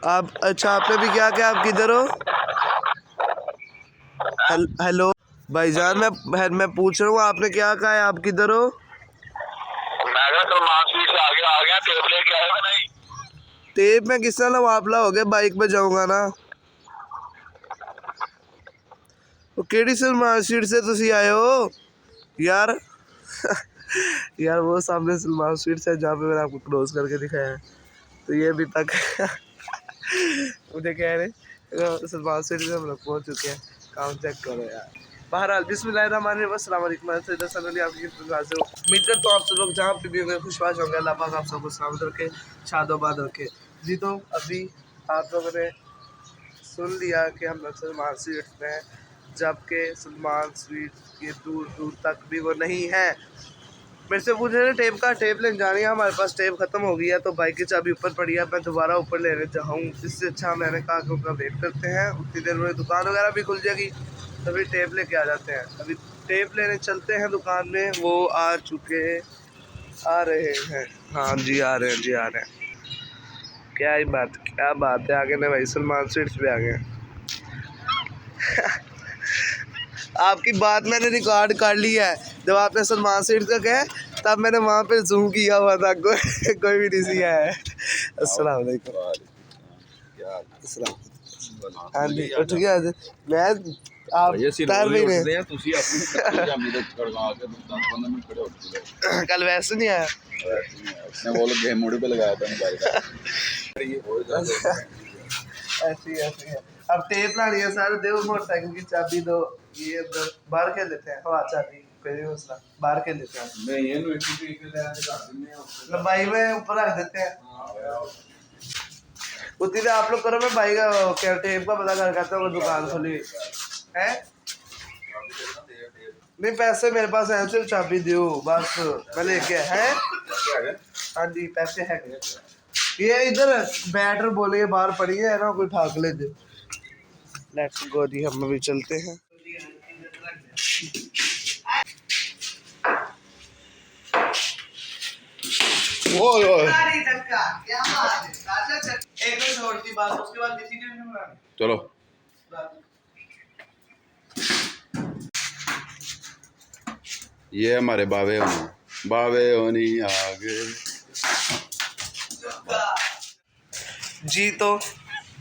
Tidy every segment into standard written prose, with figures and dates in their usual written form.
आप अच्छा, आपने भी क्या क्या, आप किधर हो? हेलो भाईजान, मैं पूछ रहा हूँ आपने क्या कहा है, आप किधर हो? टेप में किस तरह वापला हो गया, बाइक पे जाऊंगा ना। तो केड़ी सलमान स्ट्रीट से तुसी आए हो यार? यार वो सामने सलमान स्ट्रीट से जहाँ पे मैंने आपको क्रॉस करके दिखाया है, तो ये अभी तक मुझे कह रहे सलमान स्ट्रीट से हम लोग पहुँच चुके हैं। काम चेक करो यार। बहरहाल बिस्मिल्लाहिर्रहमानिर्रहीम, अस्सलाम वालेकुम। आपकी से उम्मीद करता हूँ आप सब लोग जहाँ पे भी होंगे खुशबाश होंगे। अल्लाह पाक आप सबको सलामत रखे, शादोबाद रखे जी। तो अभी आप लोगों ने सुन लिया कि हम लोग सलमान स्वीट्स में हैं, जबकि सलमान स्वीट्स ये दूर दूर तक भी वो नहीं है। मेरे से पूछ रहे हैं टेप लेने जानी है, हमारे पास टेप ख़त्म हो गई है, तो बाइक की चाबी ऊपर पड़ी है, मैं दोबारा ऊपर लेने जाऊँ। इससे अच्छा मैंने कहा कि उनका वेट करते हैं, उतनी देर में दुकान वगैरह भी खुल जाएगी, तभी टेप लेके आ जाते हैं। अभी टेप लेने चलते हैं दुकान में, वो आ रहे हैं। हाँ जी, आ रहे हैं जी, आ रहे हैं। क्या बात है, आगे ने भाई सलमान स्वीट्स पे आ गए। आपकी बात मैंने रिकॉर्ड कर ली है, जब आपने सलमान स्वीट्स का कहा तब मैंने वहाँ पे जूम किया हुआ था, कोई भी नहीं सिया है। अस्सलाम वालेकुम। हाँ जी, उठ गया मैं, आप कल वैसे नहीं आया, ऐसी है। अब टेप लानी है सर, दो मोटरसाइकिल की चाबी दो, ये अंदर बाहर खेल लेते हैं, हवा चाबी बाहर खेल लेते हैं, लंबाई में ऊपर रख देते हैं। उतनी देर आप लोग करो, मैं भाई का क्या टेप का पता कर करता हूँ, दुकान खुली है। नहीं पैसे मेरे पास है, सिर्फ चाबी दो बस, मैं लेके है। हाँ जी पैसे है, ये इधर बैटर बोले बाहर पड़ी है ना, कोई ठाक ले दे। लेट्स गो जी, हम अभी चलते हैं। ओए ओए चलो, ये हमारे बावे होनी आ गए जी। तो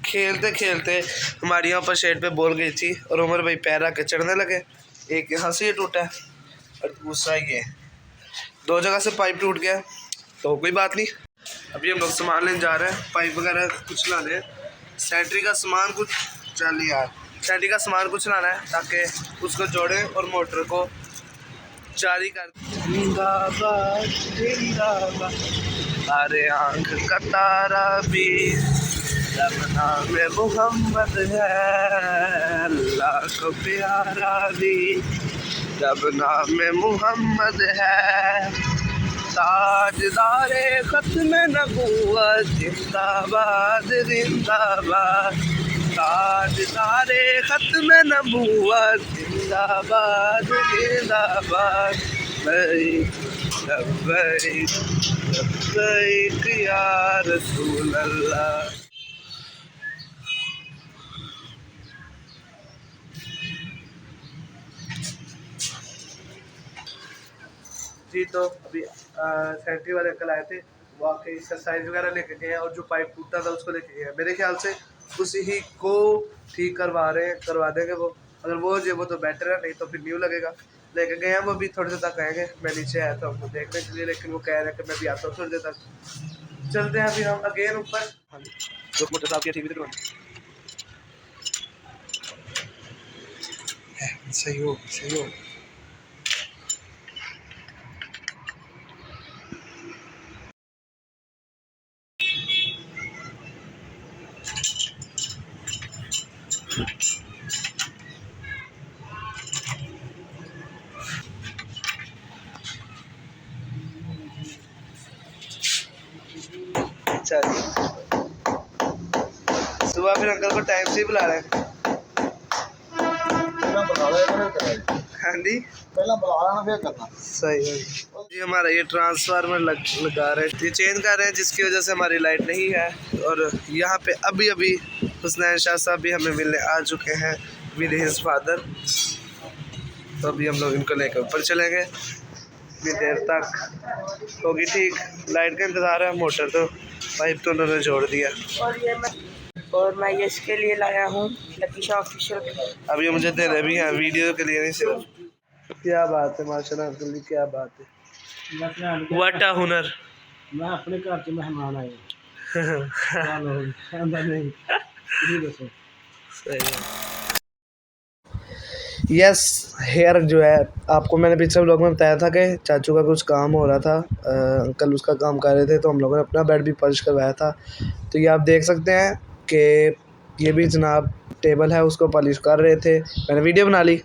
खेलते खेलते हमारी यहाँ पर शेड पे बॉल गई थी और उमर भाई पैर रख के चढ़ने लगे। एक यहाँ से ये टूटा है और दूसरा ये, दो जगह से पाइप टूट गया, तो कोई बात नहीं। अभी हम लोग सामान लेने जा रहे हैं, पाइप वगैरह कुछ लाने हैं, सेंट्री का सामान कुछ, चल यार सेंट्री का सामान कुछ लाना है ताकि उसको जोड़ें और मोटर को जारी कर। अरे आँख का तारा भी जब नाम मोहम्मद है, अल्लाह को प्यारा भी जब नाम मोहम्मद है, ताजदारे खत्म नबूवत जिंदाबाद जिंदाबाद, ताजदारे खत्म नबूवत जिंदाबाद जिंदाबाद, लब्बैक लब्बैक या रसूल अल्लाह। जी तो अभी सेंट्री वाले अंकल आए थे, वो आके एक्सरसाइज वगैरह लेके गए हैं और जो पाइप टूटा था उसको लेके गए हैं। मेरे ख्याल से उसी ही को ठीक करवा देंगे वो, अगर वो हो जाए वो तो बेटर है, नहीं तो फिर न्यू लगेगा। लेके गए हैं वो, भी थोड़ी देर तक आएंगे। मैं नीचे आया था उनको देखने के लिए, लेकिन वो कह रहे हैं कि मैं भी आता हूँ थोड़ी देर तक। चलते हैं फिर हम अगेन ऊपर। हाँ जी, मोटर साहब की ठीक सही हो सही हो। सुबह फिर अंकल को टाइम से ही बुला रहे हैं। हाँ जी, पहला बुला लेना फिर करना। सही है। ये हमारा ये ट्रांसफार्मर लगा रहे हैं, ये चेंज कर रहे हैं, जिसकी वजह से हमारी लाइट नहीं है। और यहाँ पे अभी अभी हुसनैन शाह साहब भी हमें मिलने आ चुके हैं विद हिज फादर। तो अभी हम लोग इनको लेकर ऊपर चलेंगे, इतनी देर तक होगी ठीक। लाइट का इंतज़ार है, मोटर तो पाइप तो उन्होंने जोड़ दिया। और मैं ये इसके लिए लाया हूँ लकी शाह ऑफिशियल। अब ये मुझे दे रहे भी हैं, वीडियो के लिए नहीं सिर्फ। क्या बात है माशाल्लाह अंकल जी, क्या बात है, व्हाट अ हुनर। मैं अपने घर से मेहमान आए यस हेयर जो है, आपको मैंने पिछले व्लॉग में बताया था कि चाचू का कुछ काम हो रहा था, अंकल उसका काम कर रहे थे, तो हम लोगों ने अपना बेड भी पॉलिश करवाया था। तो ये आप देख सकते हैं कि ये भी जनाब टेबल है उसको पॉलिश कर रहे थे, मैंने वीडियो बना ली।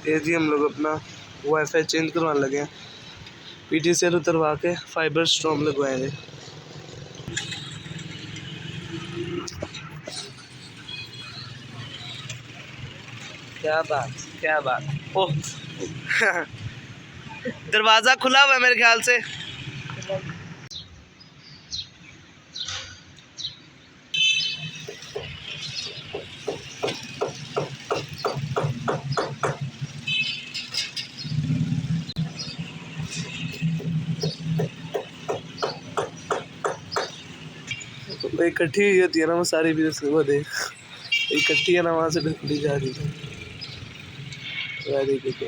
ये जी हम लोग अपना वाईफाई चेंज करवाने लगे हैं, पीटी से उतरवा के फाइबर स्ट्रॉम लगवाएंगे। क्या बात, क्या बात। ओह दरवाज़ा खुला हुआ है मेरे ख्याल से। इकट्ठी हुई होती है ना वो सारी, भी वो देख इकट्ठी है ना, वहाँ से ढकली जा रही है। Very good.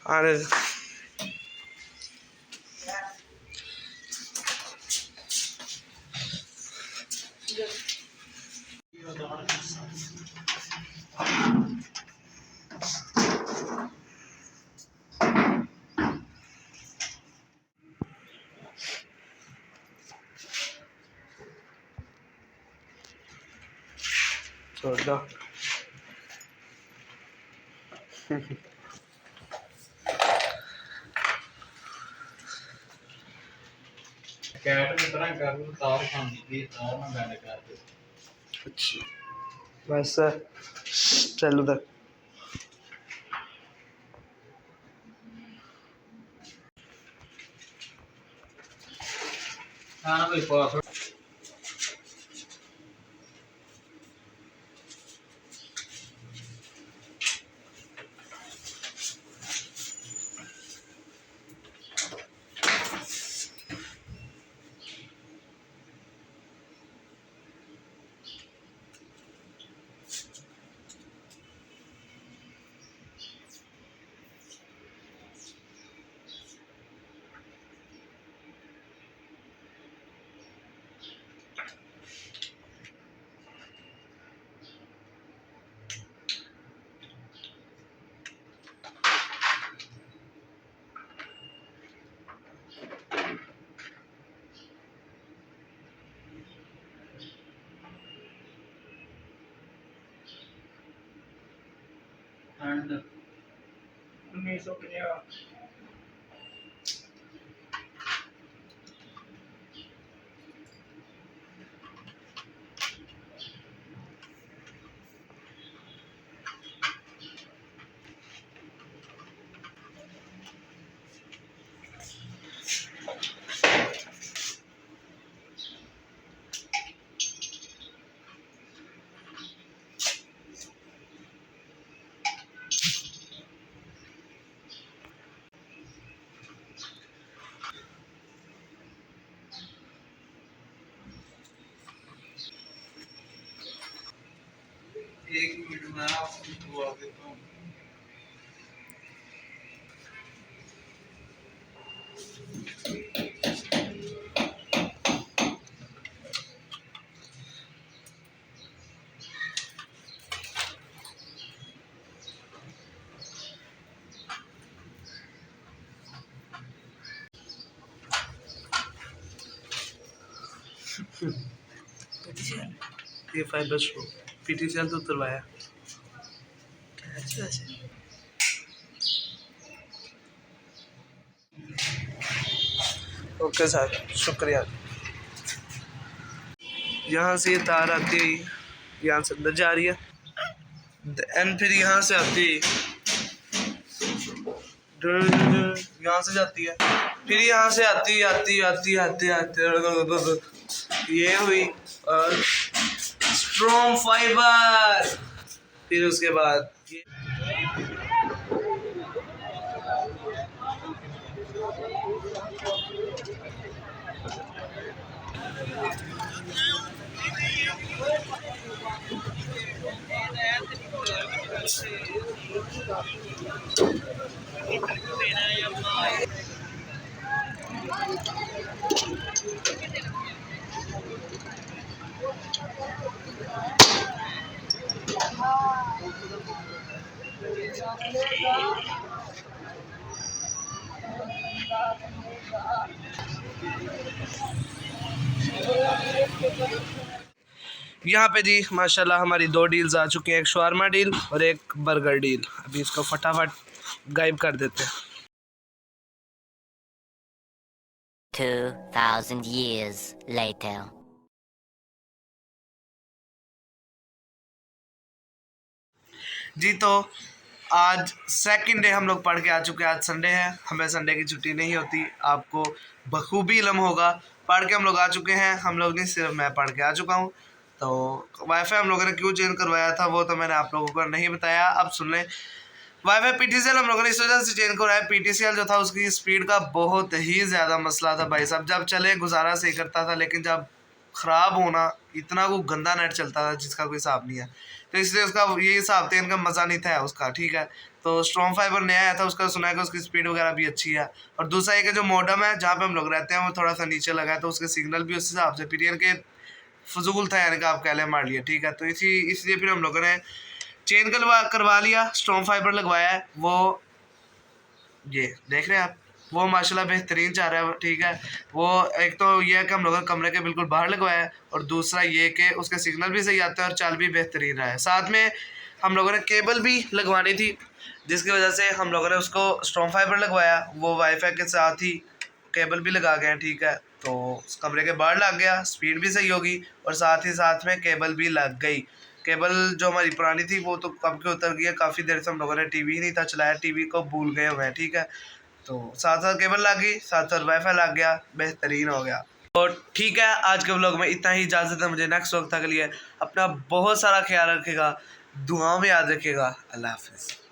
आने छोड़। कैट की तरह कर तार खानी थी, तार ना बैंड कर दे। अच्छा बस चल उधर। हाँ ना भाई पासवर्ड एंड 1950। एक मिनट में आपको दुआ देता हूँ। ये फाइबर स्ट्रॉम PTCL तो उतरवाया। ओके सर, शुक्रिया। यहाँ से ये तार आती है, यहाँ से अंदर जा रही है एंड फिर यहाँ से आती है, यहाँ से जाती है, फिर यहाँ से आती ये हुई स्ट्रॉन्ग फाइबर। फिर उसके बाद ये यहाँ पे जी माशाल्लाह हमारी 2 डील्स आ चुकी हैं, एक शवारमा डील और एक बर्गर डील। अभी इसको फटाफट गायब कर देते हैं। 2000 years later. जी तो आज सेकंड डे हम लोग पढ़ के आ चुके हैं। आज संडे है, हमें संडे की छुट्टी नहीं होती, आपको बखूबी इल्म होगा। पढ़ के हम लोग आ चुके हैं, हम लोग नहीं सिर्फ मैं पढ़ के आ चुका हूँ। तो वाईफाई हम लोगों ने क्यों चेंज करवाया था वो तो मैंने आप लोगों को नहीं बताया, अब सुन लें। वाईफाई PTCL हम लोगों ने इस वजह से चेंज करवाया, PTCL जो था उसकी स्पीड का बहुत ही ज़्यादा मसला था भाई साहब। जब चले गुजारा सही करता था, लेकिन जब ख़राब होना, इतना वो गंदा नेट चलता था जिसका कोई हिसाब नहीं है। तो इसलिए उसका ये हिसाब था, इनका मज़ा नहीं था उसका, ठीक है। तो स्ट्रॉन्ग फाइबर नया आया था, उसका सुना है कि उसकी स्पीड वगैरह भी अच्छी है। और दूसरा एक जो मॉडम है जहाँ पे हम लोग रहते हैं वो थोड़ा सा नीचे लगा है, तो उसके सिग्नल भी उस हिसाब से PTN के फजूल था, यानी कि आप कह लें मार लिया, ठीक है। तो इसलिए फिर हम लोगों ने चेंज करवा लिया, स्ट्रॉन्ग फाइबर लगवाया है। वो ये देख रहे हैं आप, वो माशाल्लाह बेहतरीन जा रहा है, ठीक है। वो एक तो ये है कि हम लोगों ने कमरे के बिल्कुल बाहर लगवाया है, और दूसरा ये कि उसके सिग्नल भी सही आते हैं और चाल भी बेहतरीन रहा है। साथ में हम लोगों ने केबल भी लगवानी थी, जिसकी वजह से हम लोगों ने उसको स्ट्रॉन्ग फाइबर लगवाया, वो वाईफाई के साथ ही केबल भी लगा गए, ठीक है। तो कमरे के बाहर लग गया, स्पीड भी सही होगी, और साथ ही साथ में केबल भी लग गई। केबल जो हमारी पुरानी थी वो तो कब के उतर गई है, काफ़ी देर से हम लोगों ने टीवी ही नहीं था चलाया, टीवी को भूल गए हुए हैं, ठीक है। तो साथ साथ केबल लग गई, साथ साथ वाईफाई लग गया, बेहतरीन हो गया। तो ठीक है, आज के व्लॉग में इतना ही, इजाज़त है मुझे। नेक्स्ट वक्त के लिए अपना बहुत सारा ख्याल रखेगा, दुआओं में याद रखेगा। अल्लाह हाफिज़।